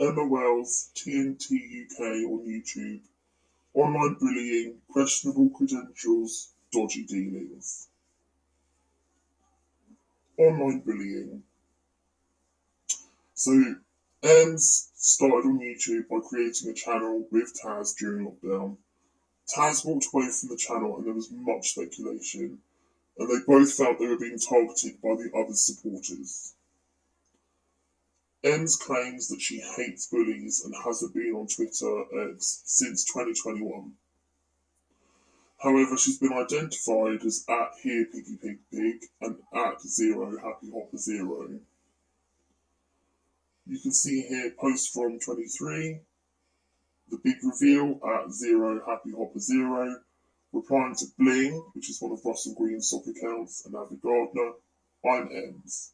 Emma Wells, TNT UK on YouTube. Online bullying, questionable credentials, dodgy dealings. Online bullying. So, Ems started on YouTube by creating a channel with Taz during lockdown. Taz walked away from the channel and there was much speculation, and they both felt they were being targeted by the other supporters. Ems claims that she hates bullies and hasn't been on Twitter X since 2021. However, she's been identified as @HerePiggyPigPig and @0HappyHopper0. You can see here post from 23, the big reveal @0HappyHopper0, replying to Bling, which is one of Russell Green's sock accounts, and Avid Gardner, I'm Ems.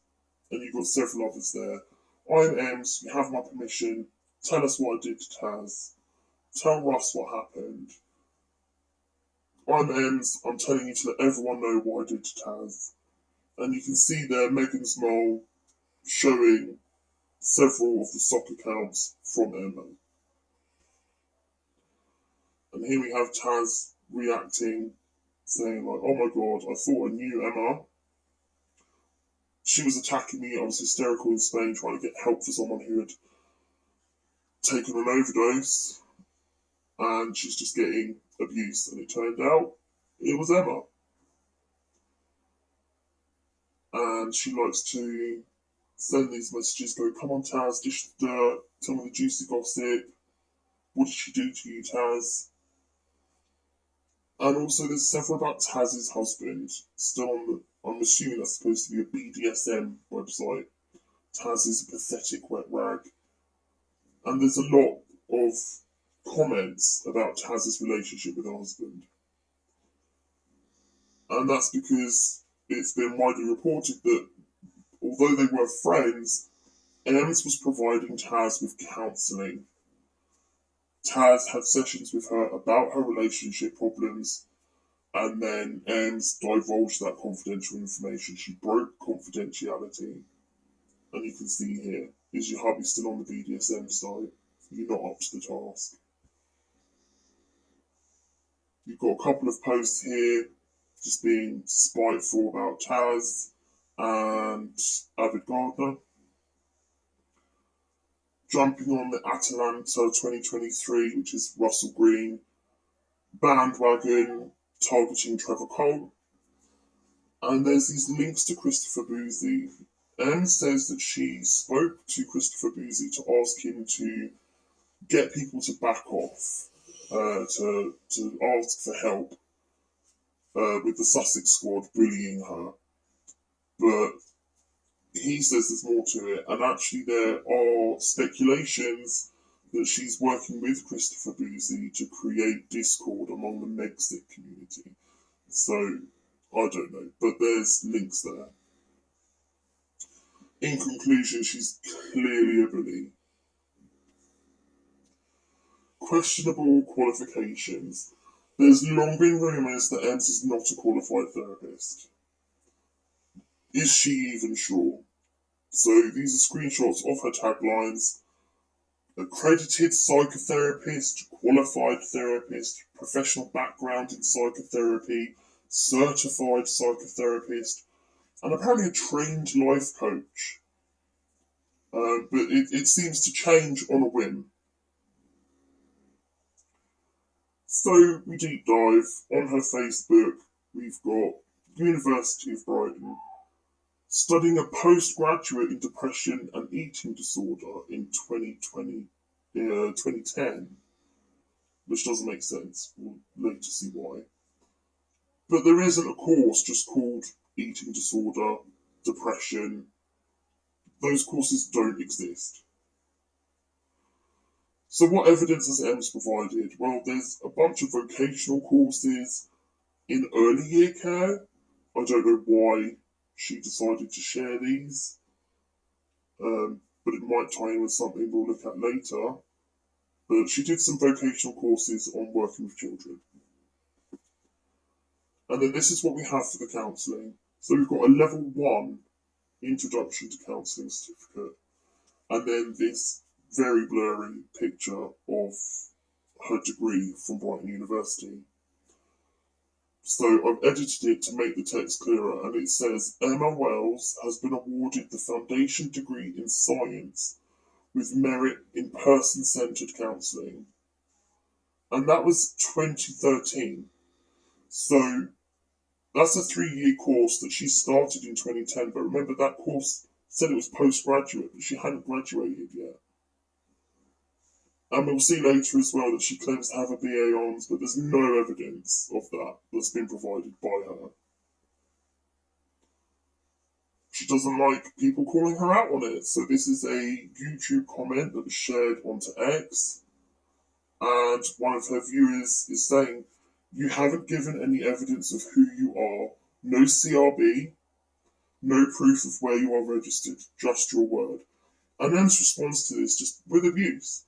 And you've got several others there. I'm Ems, you have my permission, tell us what I did to Taz, tell Russ what happened. I'm Ems, I'm telling you to let everyone know what I did to Taz. And you can see there Megan's mole showing several of the sock accounts from Emma. And here we have Taz reacting, saying like, oh my god, I thought I knew Emma. She was attacking me, I was hysterical in Spain trying to get help for someone who had taken an overdose. And she's just getting abuse. And it turned out it was Emma. And she likes to send these messages, go, come on Taz, dish the dirt, tell me the juicy gossip. What did she do to you, Taz? And also there's several about Taz's husband, still on the, I'm assuming that's supposed to be a BDSM website. Taz is a pathetic wet rag. And there's a lot of comments about Taz's relationship with her husband. And that's because it's been widely reported that although they were friends, Ems was providing Taz with counselling. Taz had sessions with her about her relationship problems, and then Ems divulged that confidential information. She broke confidentiality. And you can see here, is your hubby still on the BDSM site? You're not up to the task. You've got a couple of posts here just being spiteful about Taz and Avid Gardner. Jumping on the Atalanta 2023, which is Russell Green, bandwagon targeting Trevor Cole. And there's these links to Christopher Boozy. Em says that she spoke to Christopher Boozy to ask him to get people to back off, to ask for help with the Sussex squad bullying her. But he says there's more to it, and actually there are speculations that she's working with Christopher Boozy to create discord among the Megxit community. So, I don't know, but there's links there. In conclusion, she's clearly a bully. Questionable qualifications. There's long been rumours that Ems is not a qualified therapist. Is she even sure? So these are screenshots of her taglines. Accredited psychotherapist, qualified therapist, professional background in psychotherapy, certified psychotherapist, and apparently a trained life coach. But it seems to change on a whim. So we deep dive on her Facebook. We've got University of Brighton, studying a postgraduate in depression and eating disorder in 2010, which doesn't make sense. We'll later see why. But there isn't a course just called eating disorder, depression. Those courses don't exist. So what evidence has Ems provided? Well, there's a bunch of vocational courses in early year care. I don't know why she decided to share these, but it might tie in with something we'll look at later. But she did some vocational courses on working with children. And then this is what we have for the counselling. So we've got a level 1 introduction to counselling certificate, and then this very blurry picture of her degree from Brighton University. So I've edited it to make the text clearer, and it says Emma Wells has been awarded the foundation degree in science with merit in person-centered counselling. And that was 2013. So that's a 3-year course that she started in 2010. But remember, that course said it was postgraduate, but she hadn't graduated yet. And we'll see later as well that she claims to have a BA Honours, but there's no evidence of that that's been provided by her. She doesn't like people calling her out on it. So this is a YouTube comment that was shared onto X. And one of her viewers is saying, you haven't given any evidence of who you are. No CRB, no proof of where you are registered, just your word. And Em's response to this just with abuse.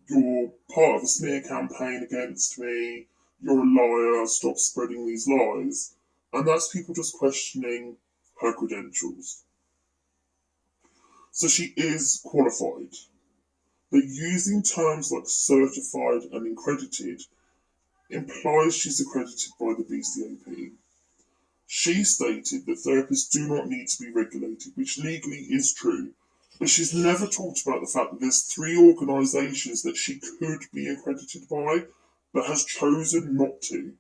You're part of a smear campaign against me. You're a liar. Stop spreading these lies. And that's people just questioning her credentials. So she is qualified. But using terms like certified and accredited implies she's accredited by the BCAP. She stated that therapists do not need to be regulated, which legally is true. But she's never talked about the fact that there's 3 organisations that she could be accredited by, but has chosen not to.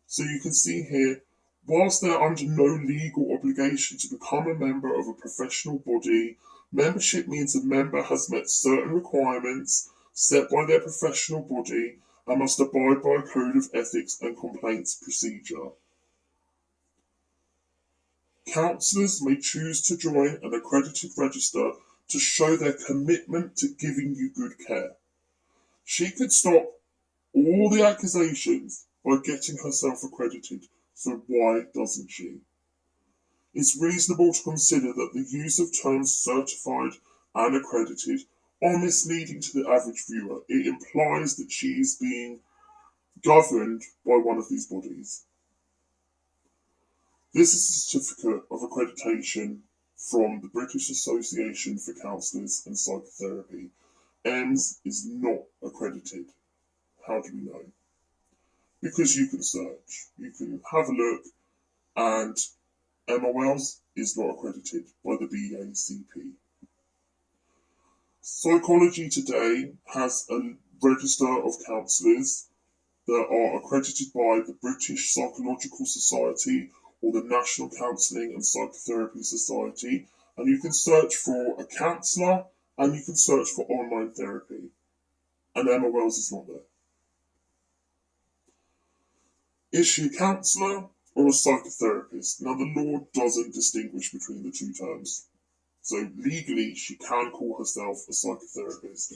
So you can see here, whilst they're under no legal obligation to become a member of a professional body, membership means a member has met certain requirements set by their professional body and must abide by a code of ethics and complaints procedure. Counsellors may choose to join an accredited register to show their commitment to giving you good care. She could stop all the accusations by getting herself accredited, so why doesn't she? It's reasonable to consider that the use of terms certified and accredited are misleading to the average viewer. It implies that she is being governed by one of these bodies. This is a certificate of accreditation from the British Association for Counsellors and Psychotherapy. EMS is not accredited. How do we know? Because you can search, you can have a look, and Emma Wells is not accredited by the BACP. Psychology Today has a register of counsellors that are accredited by the British Psychological Society or the National Counselling and Psychotherapy Society, and you can search for a counsellor and you can search for online therapy. And Emma Wells is not there. Is she a counsellor or a psychotherapist? Now, the law doesn't distinguish between the two terms. So legally, she can call herself a psychotherapist.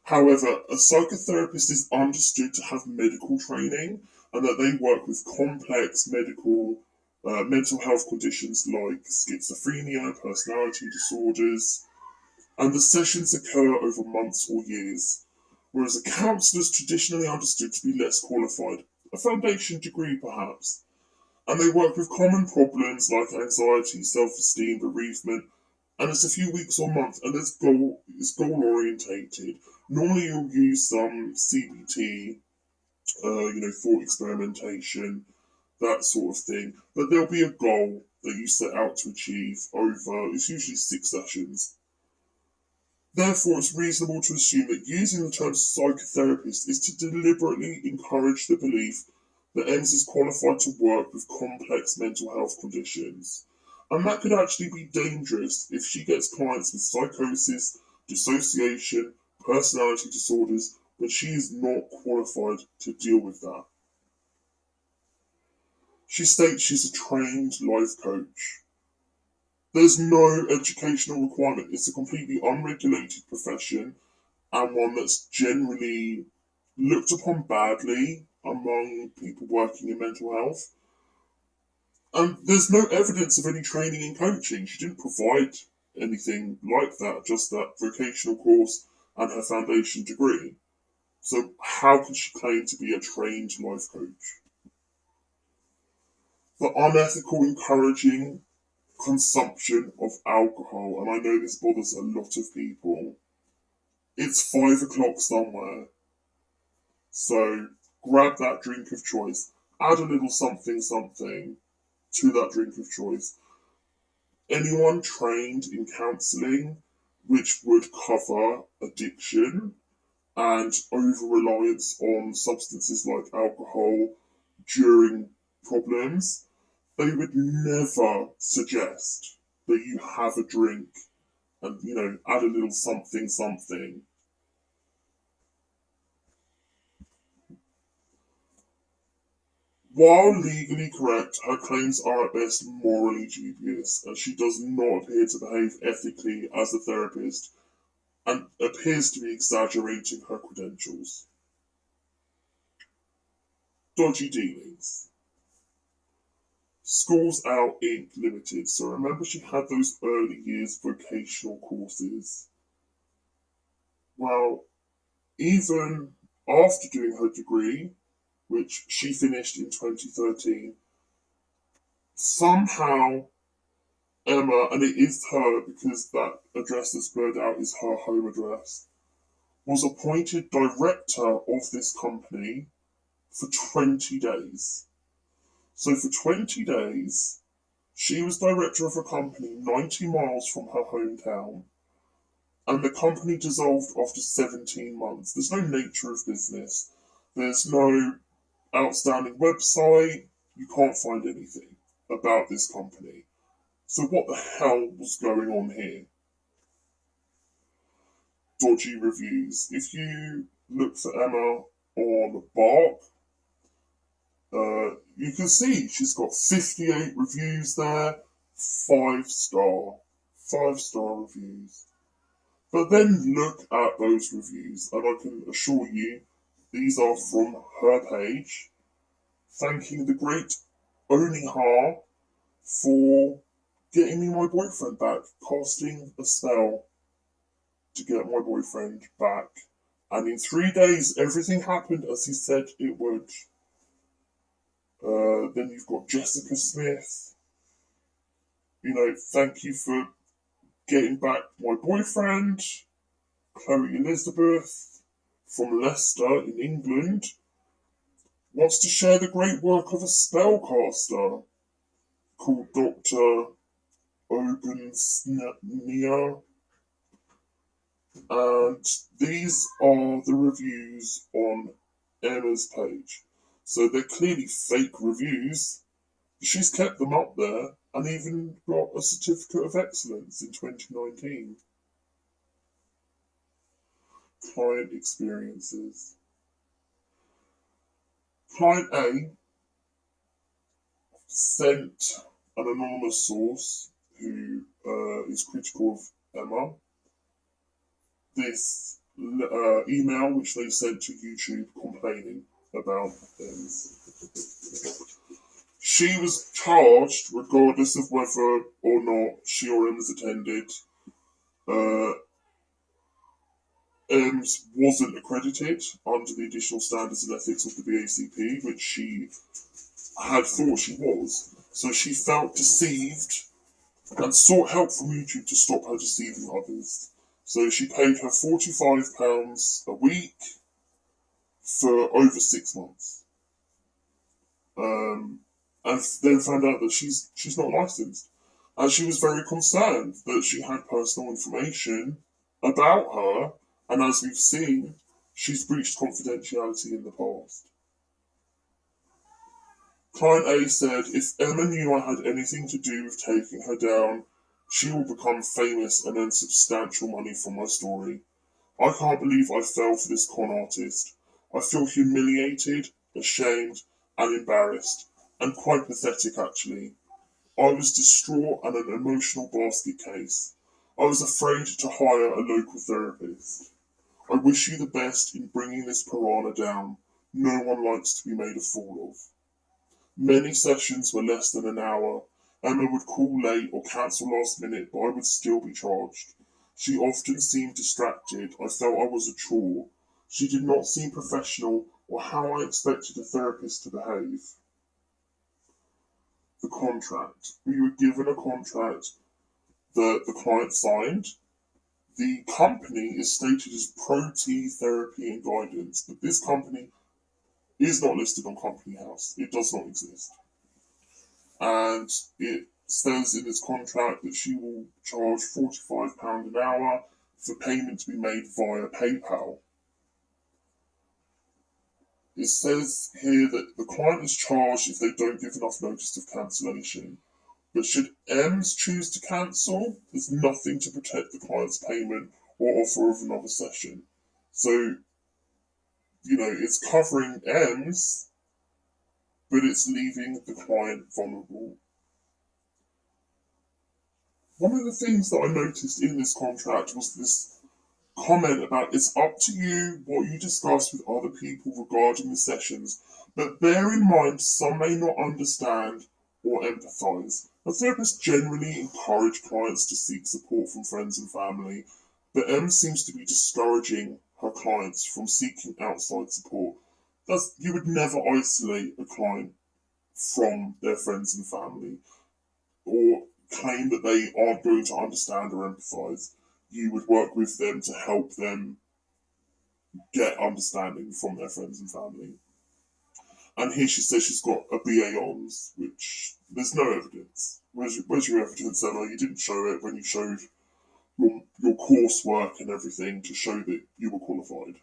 However, a psychotherapist is understood to have medical training and that they work with complex mental health conditions like schizophrenia, personality disorders, and the sessions occur over months or years, whereas a counsellor is traditionally understood to be less qualified, a foundation degree perhaps, and they work with common problems like anxiety, self-esteem, bereavement, and it's a few weeks or months, and it's goal orientated. Normally you'll use some CBT, thought experimentation, that sort of thing, but there'll be a goal that you set out to achieve over, it's usually 6 sessions. Therefore, it's reasonable to assume that using the term psychotherapist is to deliberately encourage the belief that EMS is qualified to work with complex mental health conditions. And that could actually be dangerous if she gets clients with psychosis, dissociation, personality disorders, when she is not qualified to deal with that. She states she's a trained life coach. There's no educational requirement. It's a completely unregulated profession and one that's generally looked upon badly among people working in mental health. And there's no evidence of any training in coaching. She didn't provide anything like that, just that vocational course and her foundation degree. So how can she claim to be a trained life coach? The unethical consumption of alcohol, and I know this bothers a lot of people. It's 5 o'clock somewhere. So grab that drink of choice. Add a little something something to that drink of choice. Anyone trained in counselling, which would cover addiction and over-reliance on substances like alcohol during problems, they would never suggest that you have a drink and, add a little something something. While legally correct, her claims are at best morally dubious, and she does not appear to behave ethically as a therapist and appears to be exaggerating her credentials. Dodgy dealings. Schools Out Inc. Limited. So remember she had those early years vocational courses. Well, even after doing her degree, which she finished in 2013, somehow Emma, and it is her because that address that's blurred out is her home address, was appointed director of this company for 20 days. So for 20 days, she was director of a company 90 miles from her hometown, and the company dissolved after 17 months. There's no nature of business. There's no outstanding website. You can't find anything about this company. So what the hell was going on here? Dodgy reviews. If you look for Emma on Bark, you can see she's got 58 reviews there, 5-star, 5-star reviews. But then look at those reviews, and I can assure you these are from her page, thanking the great Oniha for getting me my boyfriend back, casting a spell to get my boyfriend back. And in 3 days, everything happened as he said it would. Then you've got Jessica Smith. Thank you for getting back my boyfriend. Chloe Elizabeth from Leicester in England wants to share the great work of a spellcaster called Dr. Ogensnia. And these are the reviews on Emma's page. So they're clearly fake reviews. She's kept them up there and even got a certificate of excellence in 2019. Client experiences. Client A sent an anonymous source who is critical of Emma this email which they sent to YouTube complaining about things. She was charged, regardless of whether or not she or Emma's attended. Ems wasn't accredited under the additional standards and ethics of the BACP, which she had thought she was. So she felt deceived and sought help from YouTube to stop her deceiving others. So she paid her £45 a week for over 6 months. And then found out that she's not licensed. And she was very concerned that she had personal information about her, and as we've seen, she's breached confidentiality in the past. Client A said, if Emma knew I had anything to do with taking her down, she will become famous and earn substantial money from my story. I can't believe I fell for this con artist. I feel humiliated, ashamed, and embarrassed, and quite pathetic actually. I was distraught and an emotional basket case. I was afraid to hire a local therapist. I wish you the best in bringing this piranha down. No one likes to be made a fool of. Many sessions were less than an hour. Emma would call late or cancel last minute, but I would still be charged. She often seemed distracted. I felt I was a chore. She did not seem professional or how I expected a therapist to behave. The contract. We were given a contract that the client signed. The company is stated as Pro-T Therapy and Guidance, but this company is not listed on Company House. It does not exist. And it says in its contract that she will charge £45 an hour for payment to be made via PayPal. It says here that the client is charged if they don't give enough notice of cancellation. But should Ems choose to cancel, there's nothing to protect the client's payment or offer of another session. So, it's covering Ems, but it's leaving the client vulnerable. One of the things that I noticed in this contract was this comment about it's up to you what you discuss with other people regarding the sessions, but bear in mind some may not understand or empathise. Therapists generally encourage clients to seek support from friends and family, but Em seems to be discouraging her clients from seeking outside support. Thus, you would never isolate a client from their friends and family or claim that they aren't going to understand or empathise. You would work with them to help them get understanding from their friends and family. And here she says she's got a BA Hons, which there's no evidence. Where's your evidence, Emma? You didn't show it when you showed your coursework and everything to show that you were qualified.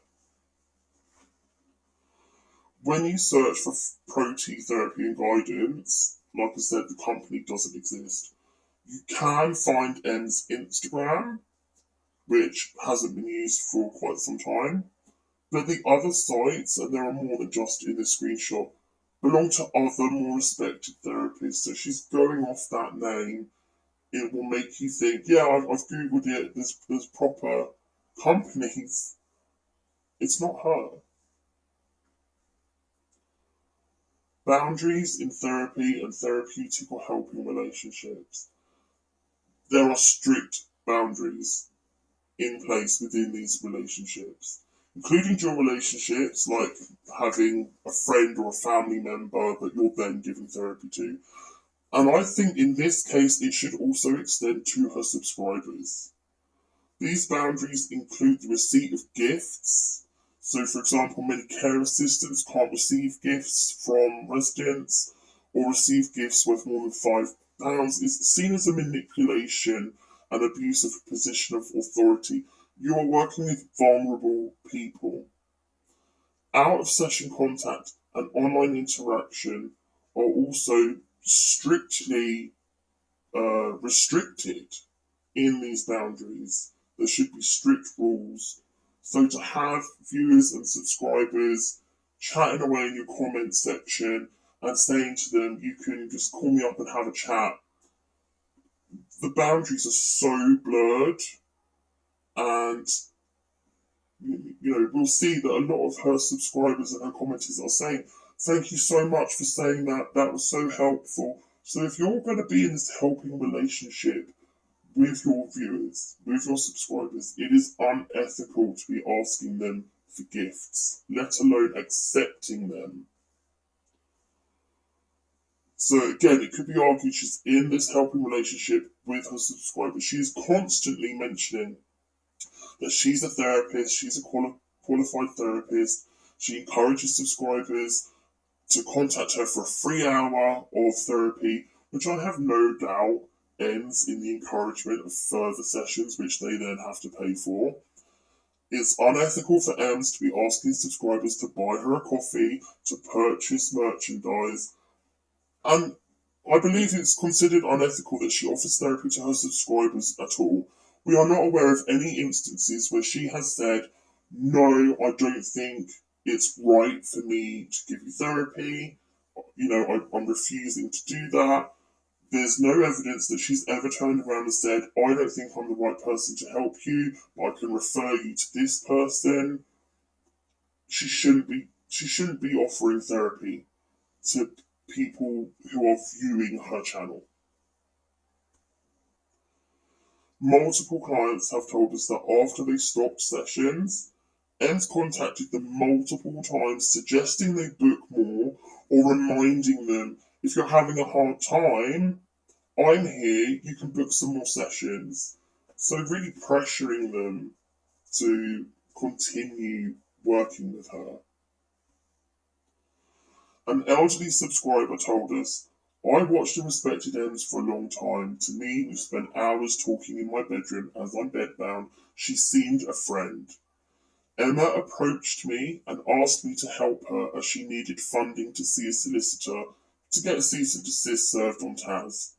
When you search for Pro-T Therapy and Guidance, like I said, the company doesn't exist. You can find Em's Instagram, which hasn't been used for quite some time. But the other sites, and there are more than just in this screenshot, belong to other more respected therapists. So she's going off that name. It will make you think, yeah, I've Googled it, there's proper companies. It's not her. Boundaries in therapy and therapeutic or helping relationships. There are strict boundaries in place within these relationships, including dual relationships, like having a friend or a family member that you're then giving therapy to. And I think in this case, it should also extend to her subscribers. These boundaries include the receipt of gifts. So, for example, many care assistants can't receive gifts from residents or receive gifts worth more than £5. It's seen as a manipulation and abuse of a position of authority. You are working with vulnerable people. Out-of-session contact and online interaction are also strictly restricted in these boundaries. There should be strict rules. So to have viewers and subscribers chatting away in your comment section and saying to them, you can just call me up and have a chat, the boundaries are so blurred, and we'll see that a lot of her subscribers and her commenters are saying, thank you so much for saying that, that was so helpful. So if you're going to be in this helping relationship with your viewers, with your subscribers, it is unethical to be asking them for gifts, let alone accepting them. So again, it could be argued she's in this helping relationship with her subscribers. She's constantly mentioning that she's a therapist, she's a qualified therapist. She encourages subscribers to contact her for a free hour of therapy, which I have no doubt ends in the encouragement of further sessions, which they then have to pay for. It's unethical for Ems to be asking subscribers to buy her a coffee, to purchase merchandise, and I believe it's considered unethical that she offers therapy to her subscribers at all. We are not aware of any instances where she has said, no, I don't think it's right for me to give you therapy. I'm refusing to do that. There's no evidence that she's ever turned around and said, I don't think I'm the right person to help you, but I can refer you to this person. She shouldn't be offering therapy to people who are viewing her channel. Multiple clients have told us that after they stopped sessions, Ems contacted them multiple times suggesting they book more or reminding them, if you're having a hard time, I'm here, you can book some more sessions. So really pressuring them to continue working with her. An elderly subscriber told us, I watched and respected Ems for a long time. To me, we spent hours talking in my bedroom as I'm bedbound. She seemed a friend. Emma approached me and asked me to help her as she needed funding to see a solicitor to get a cease and desist served on Taz.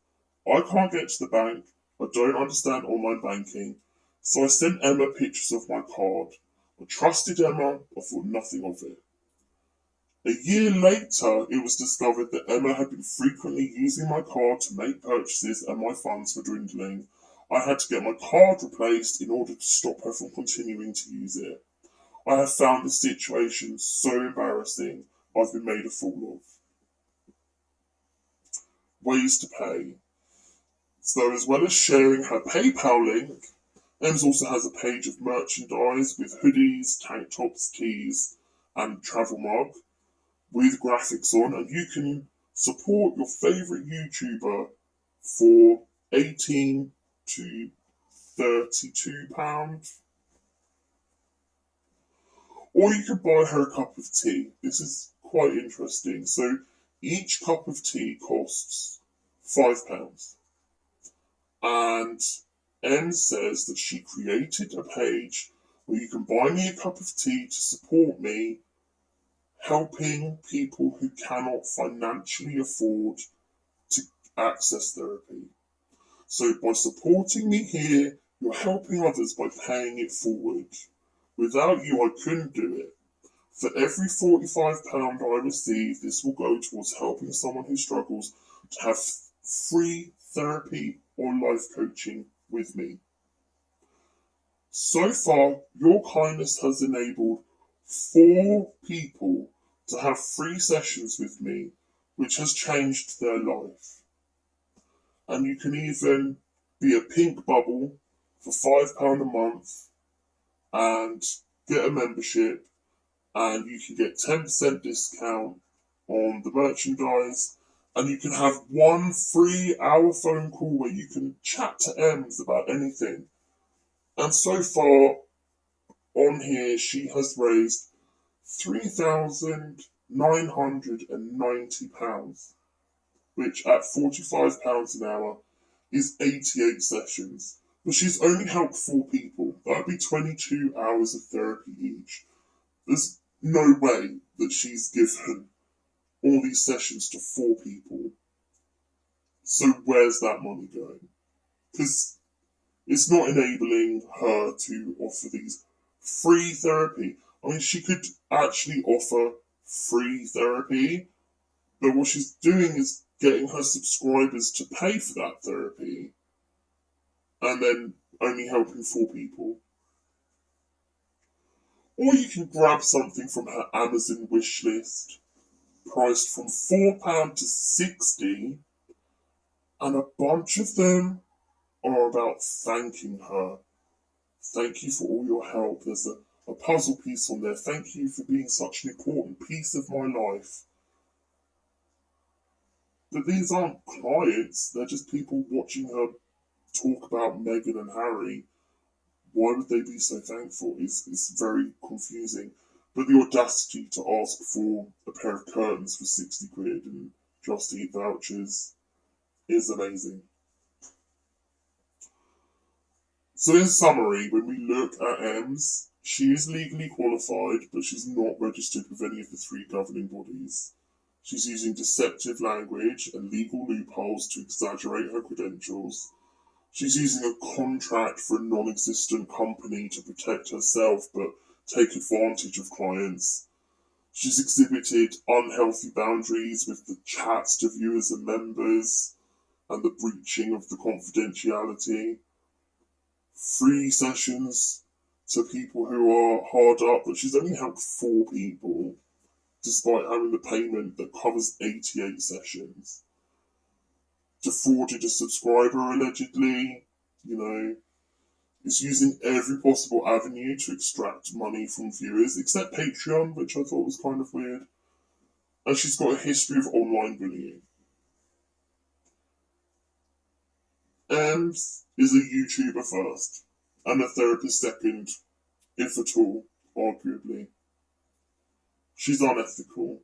I can't get to the bank. I don't understand online banking. So I sent Emma pictures of my card. I trusted Emma. I thought nothing of it. A year later, it was discovered that Emma had been frequently using my card to make purchases and my funds were dwindling. I had to get my card replaced in order to stop her from continuing to use it. I have found this situation so embarrassing, I've been made a fool of. Ways to pay. So as well as sharing her PayPal link, Ems also has a page of merchandise with hoodies, tank tops, tees, and travel mug with graphics on, and you can support your favourite YouTuber for £18 to £32. Or you could buy her a cup of tea. This is quite interesting. So each cup of tea costs £5. And Em says that she created a page where you can buy me a cup of tea to support me helping people who cannot financially afford to access therapy. So by supporting me here, you're helping others by paying it forward. Without you, I couldn't do it. For every £45 I receive, this will go towards helping someone who struggles to have free therapy or life coaching with me. So far, your kindness has enabled 4 people to have free sessions with me, which has changed their life. And you can even be a pink bubble for £5 a month and get a membership, and you can get 10% discount on the merchandise, and you can have 1 free hour phone call where you can chat to Ems about anything. And so far on here, she has raised £3,990, which at £45 an hour is 88 sessions. But she's only helped 4 people. That'd be 22 hours of therapy each. There's no way that she's given all these sessions to 4 people. So where's that money going? Because it's not enabling her to offer these free therapy. I mean, she could actually offer free therapy, but what she's doing is getting her subscribers to pay for that therapy and then only helping 4 people. Or you can grab something from her Amazon wish list, priced from £4 to £60, and a bunch of them are about thanking her. Thank you for all your help. There's a puzzle piece on there. Thank you for being such an important piece of my life. But these aren't clients, they're just people watching her talk about Meghan and Harry. Why would they be so thankful? It's very confusing. But the audacity to ask for a pair of curtains for 60 quid and Just Eat vouchers is amazing. So in summary, when we look at Ems, she is legally qualified, but she's not registered with any of the 3 governing bodies. She's using deceptive language and legal loopholes to exaggerate her credentials. She's using a contract for a non-existent company to protect herself, but take advantage of clients. She's exhibited unhealthy boundaries with the chats to viewers and members, and the breaching of the confidentiality. Free sessions to people who are hard up, but she's only helped 4 people, despite having the payment that covers 88 sessions. Defrauded a subscriber, allegedly, is using every possible avenue to extract money from viewers, except Patreon, which I thought was kind of weird. And she's got a history of online bullying. and is a YouTuber first, and a therapist second, if at all, arguably. She's unethical.